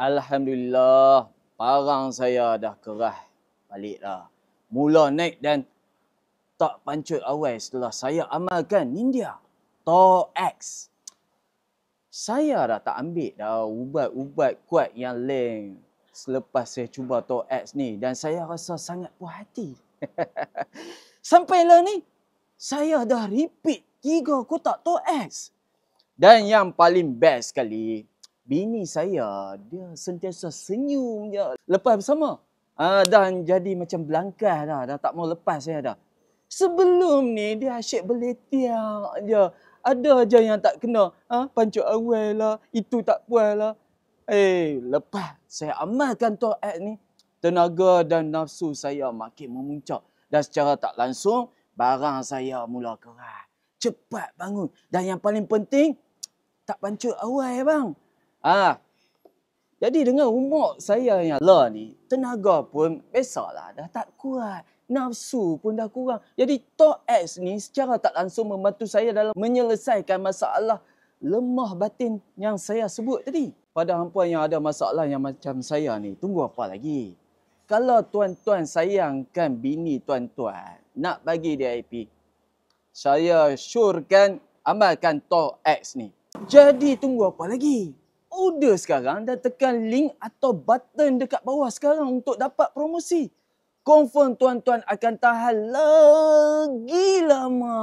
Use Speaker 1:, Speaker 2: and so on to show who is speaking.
Speaker 1: Alhamdulillah, parang saya dah kerah balik dah. Mula naik dan tak pancut awal setelah saya amalkan Ninja Tor X. Saya dah tak ambil dah ubat-ubat kuat yang lain selepas saya cuba Tor X ni. Dan saya rasa sangat puas hati. Sampailah ni, saya dah repeat 3 kotak Tor X. Dan yang paling best sekali, bini saya, dia sentiasa senyum je lepas bersama. Dan jadi macam belangkas dah tak mau lepas saya dah. Sebelum ni dia asyik beletiak je. Ada je yang tak kena. Pancut awal lah, itu tak puas lah. Lepas saya amalkan Tor X ni, tenaga dan nafsu saya makin memuncak. Dan secara tak langsung, barang saya mula keras. Cepat bangun. Dan yang paling penting, tak pancut awal bang. Jadi dengan umur saya yang lah ni, tenaga pun biasalah dah tak kuat. Nafsu pun dah kurang. Jadi Tor X ni secara tak langsung membantu saya dalam menyelesaikan masalah lemah batin yang saya sebut tadi. Pada hangpa yang ada masalah yang macam saya ni, tunggu apa lagi? Kalau tuan-tuan sayangkan bini tuan-tuan, nak bagi dia happy, saya syorkan amalkan Tor X ni. Jadi tunggu apa lagi? Order sekarang dan tekan link atau button dekat bawah sekarang untuk dapat promosi. Confirm tuan-tuan akan tahan lagi lama.